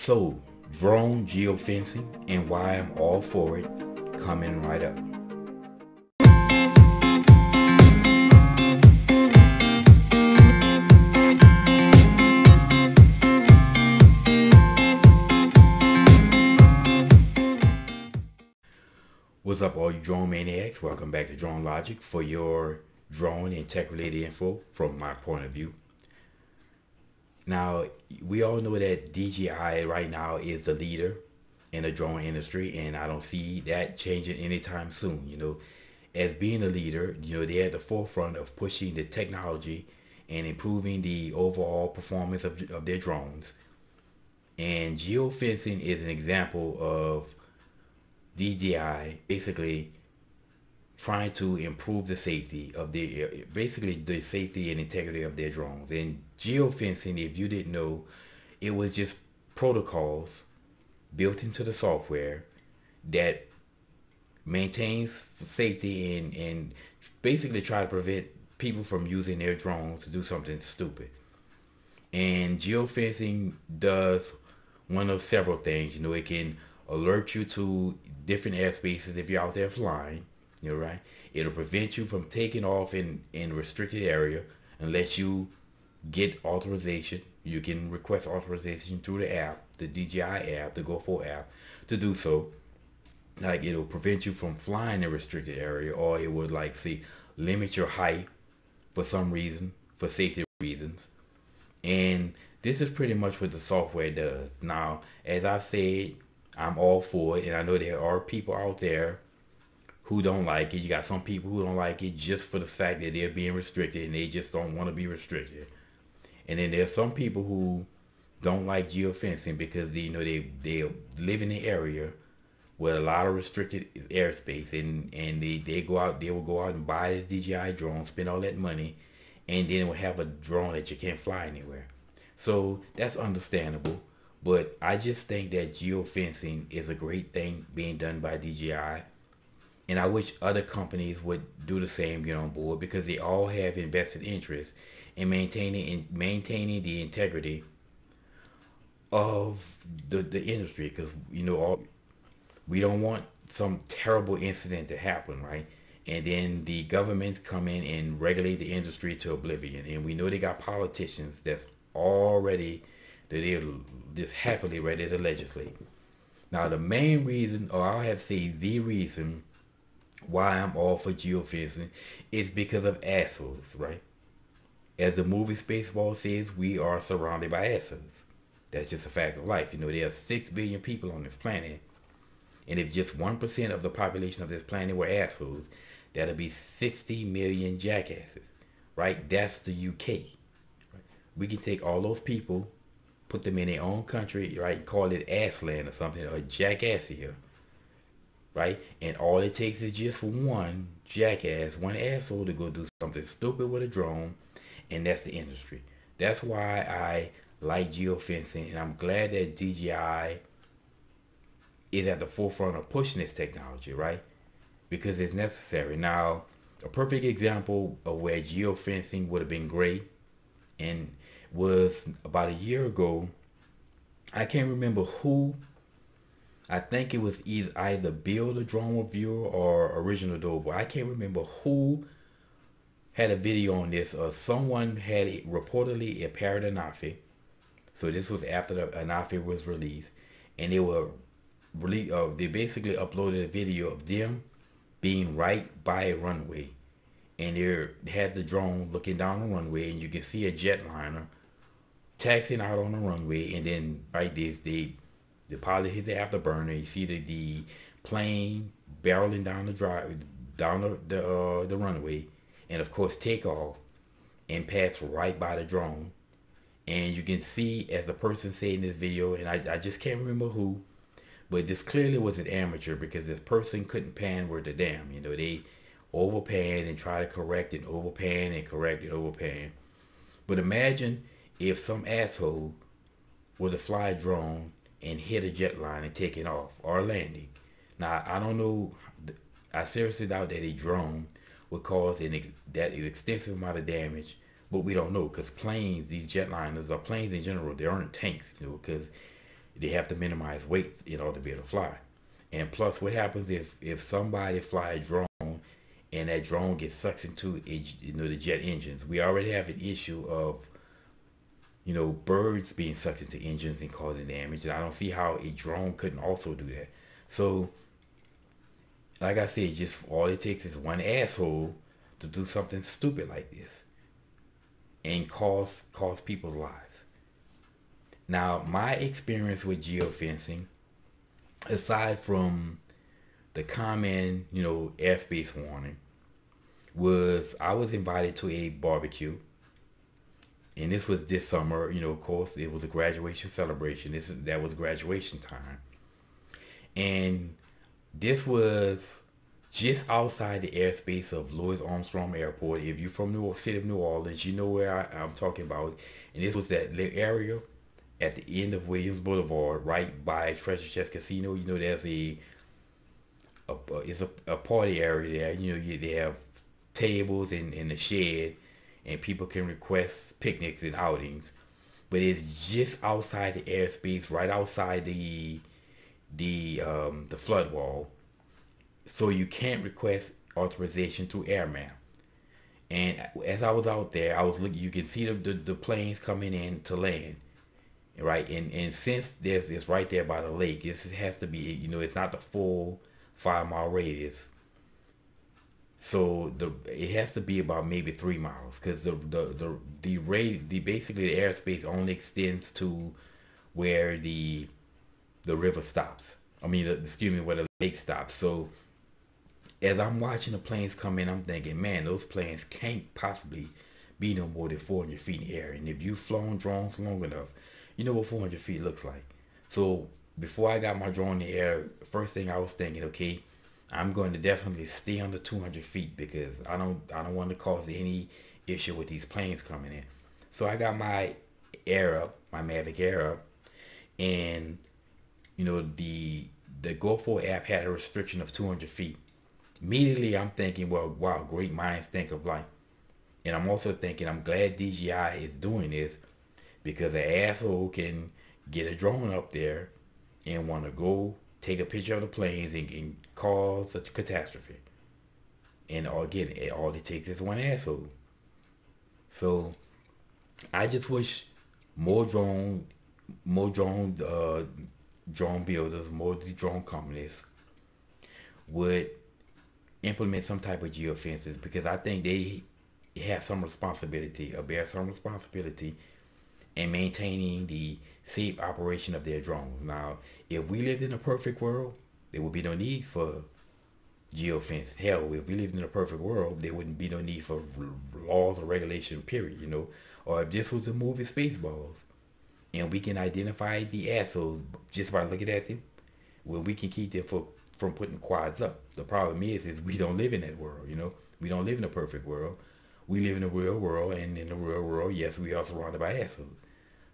So, drone geofencing and why I'm all for it, coming right up. What's up, all you drone maniacs? Welcome back to Drone Logic for your drone and tech related info from my point of view. Now, we all know that DJI right now is the leader in the drone industry, and I don't see that changing anytime soon. As being a leader, they're at the forefront of pushing the technology and improving the overall performance of their drones. And geofencing is an example of DJI basically trying to improve the safety of the safety and integrity of their drones. And geofencing, if you didn't know, it was just protocols built into the software that maintains safety and basically try to prevent people from using their drones to do something stupid. And geofencing does one of several things. It can alert you to different airspaces if you're out there flying. Right? It'll prevent you from taking off in restricted area unless you get authorization. You can request authorization through the app, the DJI app, the GoFo app, to do so. Like, it'll prevent you from flying in a restricted area, or it would limit your height for some reason, for safety reasons. And this is pretty much what the software does. Now, as I said, I'm all for it, and I know there are people out there who don't like it. You got some people who don't like it just for the fact that they're being restricted and they just don't want to be restricted. And then there's some people who don't like geofencing because they live in an area with a lot of restricted airspace, and they will go out and buy this DJI drone, spend all that money, and then will have a drone that you can't fly anywhere. So that's understandable. But I just think that geofencing is a great thing being done by DJI. And I wish other companies would do the same, get on board, because they all have invested interest in maintaining the integrity of the industry. Because we don't want some terrible incident to happen, right? And then the governments come in and regulate the industry to oblivion. And we know they got politicians that they're just happily ready to legislate. Now, the main reason, or I'll have to say the reason why I'm all for geofencing is because of assholes, right? As the movie Spaceball says, we are surrounded by assholes. That's just a fact of life. There are 6 billion people on this planet, and if just 1% of the population of this planet were assholes, that'll be 60 million jackasses, right? That's the UK. Right? We can take all those people, put them in their own country, right? Call it Assland or something, or Jackassia. Right? And all it takes is just one jackass, one asshole to go do something stupid with a drone, and that's the industry. That's why I like geofencing, and I'm glad that DJI is at the forefront of pushing this technology, right? Because it's necessary. Now, a perfect example of where geofencing would have been great and was about a year ago. I can't remember who. I think it was either Bill the Drone Reviewer or Original Doughboy. I can't remember who had a video on this. Someone had reportedly a parrot anafi. So this was after the anafi was released, and they basically uploaded a video of them being right by a runway, and they had the drone looking down the runway, and you can see a jetliner taxiing out on the runway, and then the pilot hit the afterburner. You see the plane barreling down the runway, and of course take off and pass right by the drone. And you can see, as the person said in this video, and I just can't remember who, but this clearly was an amateur, because this person couldn't pan worth a damn. They overpan and try to correct and overpan and correct and overpan. But imagine if some asshole were to fly a drone and hit a jet line and taking off or landing. Now, I don't know. I seriously doubt that a drone would cause an extensive amount of damage, but we don't know, because planes, these jetliners, or planes in general, they aren't tanks, because They have to minimize weight in order to be able to fly. And plus, what happens if somebody fly a drone and that drone gets sucked into the jet engines? We already have an issue of birds being sucked into engines and causing damage. And I don't see how a drone couldn't also do that. So, like I said, just all it takes is one asshole to do something stupid like this and cause people's lives. Now, my experience with geofencing, aside from the common, airspace warning, was I was invited to a barbecue, and this was this summer. Of course, it was a graduation celebration. That was graduation time, and this was just outside the airspace of Louis Armstrong Airport. If you're from the city of New Orleans, you know where I'm talking about. And this was that little area at the end of Williams Boulevard, right by Treasure Chest Casino. There's it's a party area there. They have tables in the shed, and people can request picnics and outings. But it's just outside the airspace, right outside the flood wall. So you can't request authorization through airmail. And as I was out there, I was looking. You can see the planes coming in to land, right? And since it's right there by the lake, it has to be. It's not the full 5 mile radius. So it has to be about maybe 3 miles, because basically the airspace only extends to where the river stops. I mean, where the lake stops. So as I'm watching the planes come in, I'm thinking, man, those planes can't possibly be no more than 400 feet in the air. And if you've flown drones long enough, you know what 400 feet looks like. So before I got my drone in the air, first thing I was thinking, okay, I'm going to definitely stay under 200 feet because I don't want to cause any issue with these planes coming in. So I got my Air up, my Mavic Air up, and the GoFo app had a restriction of 200 feet. Immediately I'm thinking, well, wow, great minds think alike. And I'm also thinking, I'm glad DJI is doing this, because an asshole can get a drone up there and want to go take a picture of the planes and cause a catastrophe. And again, all it takes is one asshole. So I just wish more drone builders, more drone companies would implement some type of geofences, because I think they have some responsibility, or bear some responsibility in maintaining the safe operation of their drones. Now, if we lived in a perfect world, there would be no need for geofence. Hell, if we lived in a perfect world, there wouldn't be no need for laws or regulation, period, Or if this was a movie Spaceballs, and we can identify the assholes just by looking at them, well, we can keep them from putting quads up. The problem is we don't live in that world, We don't live in a perfect world. We live in a real world, and in the real world, yes, we are surrounded by assholes.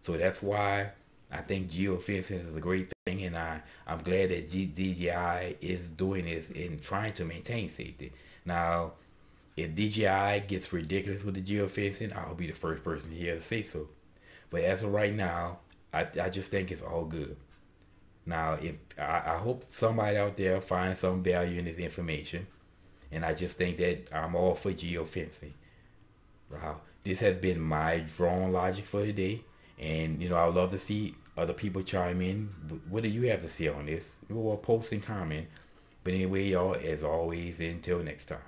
So that's why I think geofencing is a great thing, and I'm glad that DJI is doing this in trying to maintain safety. Now, if DJI gets ridiculous with the geofencing, I'll be the first person here to say so. But as of right now, I just think it's all good. Now, if I hope somebody out there finds some value in this information, and I just think that I'm all for geofencing. Wow, this has been my drone logic for today, and I would love to see other people chime in. What do you have to say on this? Post and comment. But anyway, y'all, as always, until next time.